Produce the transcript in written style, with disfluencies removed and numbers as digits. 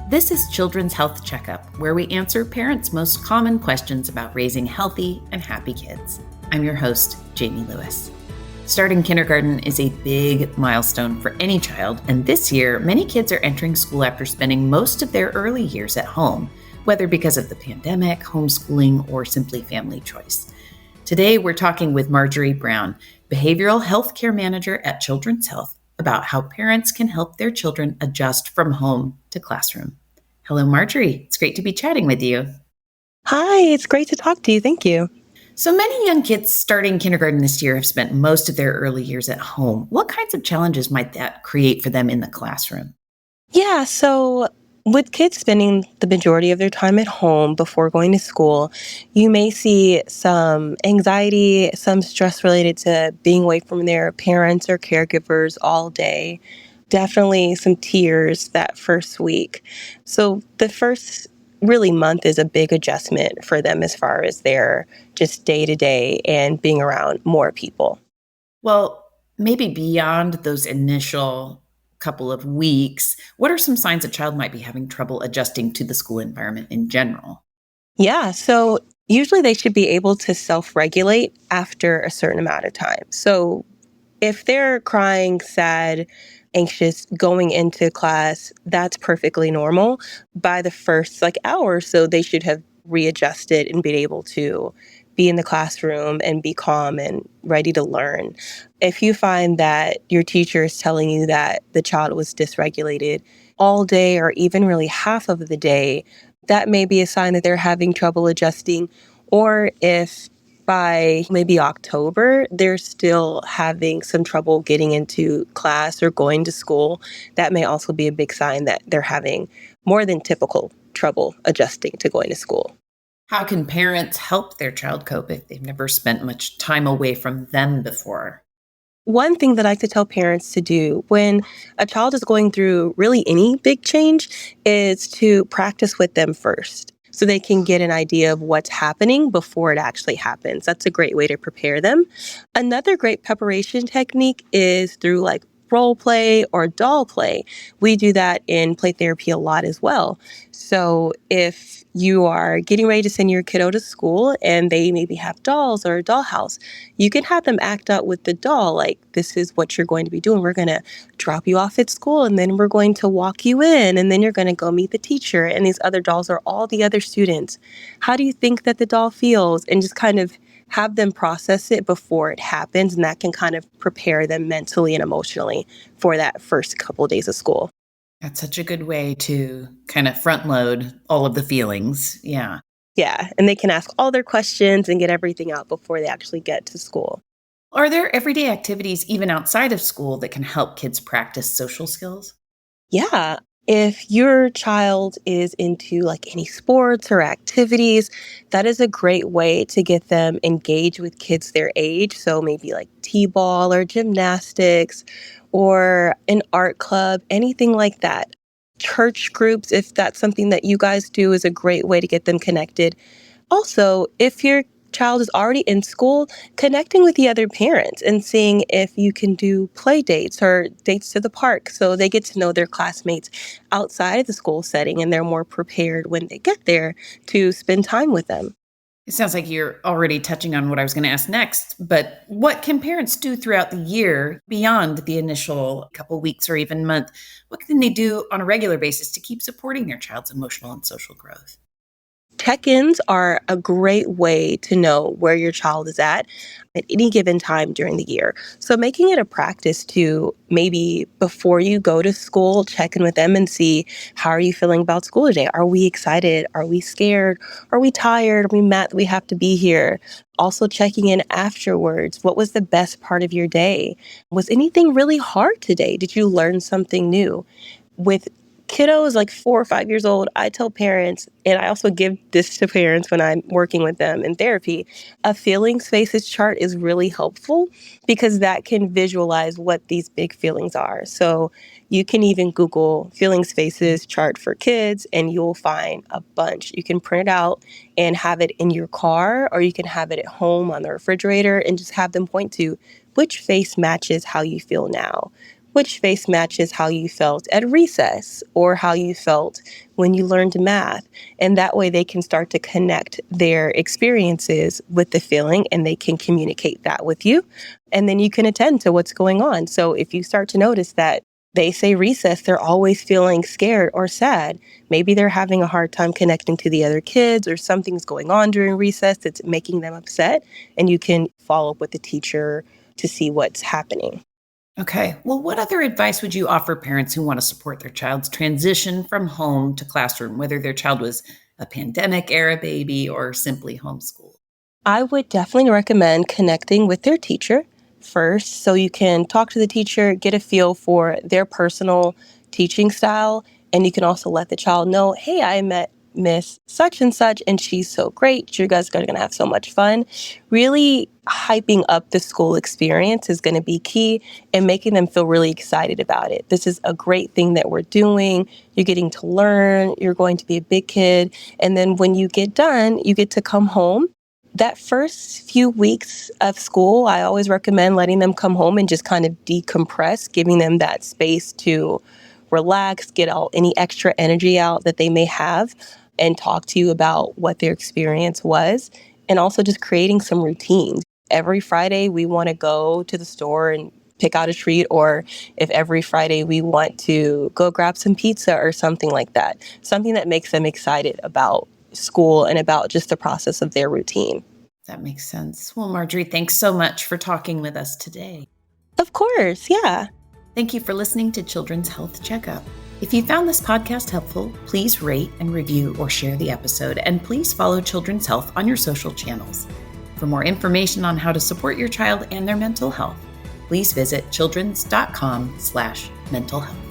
This is Children's Health Checkup, where we answer parents' most common questions about raising healthy and happy kids. I'm your host, Jamie Lewis. Starting kindergarten is a big milestone for any child, and this year, many kids are entering school after spending most of their early years at home, whether because of the pandemic, homeschooling, or simply family choice. Today, we're talking with Marjorie Brown, Behavioral Health Care Manager at Children's Health, about how parents can help their children adjust from home to classroom. Hello, Marjorie. It's great to be chatting with you. Hi, it's great to talk to you. Thank you. So many young kids starting kindergarten this year have spent most of their early years at home. What kinds of challenges might that create for them in the classroom? Yeah, so with kids spending the majority of their time at home before going to school, you may see some anxiety, some stress related to being away from their parents or caregivers all day. Definitely some tears that first week. So the first really month is a big adjustment for them as far as their just day to day and being around more people. Well, maybe beyond those initial couple of weeks, what are some signs a child might be having trouble adjusting to the school environment in general? Yeah, so usually they should be able to self-regulate after a certain amount of time. So if they're crying, sad, anxious going into class, that's perfectly normal. By the first hour or so, they should have readjusted and been able to be in the classroom and be calm and ready to learn. If you find that your teacher is telling you that the child was dysregulated all day or even really half of the day, that may be a sign that they're having trouble adjusting. Or if by maybe October, they're still having some trouble getting into class or going to school, that may also be a big sign that they're having more than typical trouble adjusting to going to school. How can parents help their child cope if they've never spent much time away from them before? One thing that I like to tell parents to do when a child is going through really any big change is to practice with them first so they can get an idea of what's happening before it actually happens. That's a great way to prepare them. Another great preparation technique is through role play or doll play. We do that in play therapy a lot as well. So if you are getting ready to send your kiddo to school and they maybe have dolls or a dollhouse, you can have them act out with the doll, like, this is what you're going to be doing. We're going to drop you off at school and then we're going to walk you in and then you're going to go meet the teacher. And these other dolls are all the other students. How do you think that the doll feels? And just kind of have them process it before it happens. And that can kind of prepare them mentally and emotionally for that first couple of days of school. That's such a good way to kind of front load all of the feelings. Yeah. Yeah. And they can ask all their questions and get everything out before they actually get to school. Are there everyday activities, even outside of school, that can help kids practice social skills? Yeah. If your child is into any sports or activities, that is a great way to get them engaged with kids their age. So maybe t-ball or gymnastics or an art club, anything like that. Church groups, if that's something that you guys do, is a great way to get them connected. Also, if your child is already in school, connecting with the other parents and seeing if you can do play dates or dates to the park so they get to know their classmates outside of the school setting and they're more prepared when they get there to spend time with them. It sounds like you're already touching on what I was going to ask next, but what can parents do throughout the year beyond the initial couple weeks or even month? What can they do on a regular basis to keep supporting their child's emotional and social growth? Check-ins are a great way to know where your child is at any given time during the year. So making it a practice to maybe before you go to school, check in with them and see, how are you feeling about school today? Are we excited? Are we scared? Are we tired? Are we mad that we have to be here? Also checking in afterwards. What was the best part of your day? Was anything really hard today? Did you learn something new? With kiddos 4 or 5 years old, I tell parents, and I also give this to parents when I'm working with them in therapy, a feelings faces chart is really helpful because that can visualize what these big feelings are. So you can even Google feelings faces chart for kids and you'll find a bunch. You can print it out and have it in your car, or you can have it at home on the refrigerator and just have them point to which face matches how you feel now. which face matches how you felt at recess or how you felt when you learned math. And that way they can start to connect their experiences with the feeling and they can communicate that with you. And then you can attend to what's going on. So if you start to notice that they say recess, they're always feeling scared or sad. Maybe they're having a hard time connecting to the other kids or something's going on during recess that's making them upset. And you can follow up with the teacher to see what's happening. Okay. Well, what other advice would you offer parents who want to support their child's transition from home to classroom, whether their child was a pandemic era baby or simply homeschooled? I would definitely recommend connecting with their teacher first so you can talk to the teacher, get a feel for their personal teaching style, and you can also let the child know, hey, I met Miss such and she's so great. You guys are going to have so much fun. Really hyping up the school experience is going to be key and making them feel really excited about it. This is a great thing that we're doing. You're getting to learn. You're going to be a big kid. And then when you get done, you get to come home. That first few weeks of school, I always recommend letting them come home and just kind of decompress, giving them that space to relax, get all any extra energy out that they may have, and talk to you about what their experience was, and also just creating some routines. Every Friday, we want to go to the store and pick out a treat, or if every Friday we want to go grab some pizza or something like that, something that makes them excited about school and about just the process of their routine. That makes sense. Well, Marjorie, thanks so much for talking with us today. Of course, yeah. Thank you for listening to Children's Health Checkup. If you found this podcast helpful, please rate and review or share the episode, and please follow Children's Health on your social channels. For more information on how to support your child and their mental health, please visit childrens.com/mental health.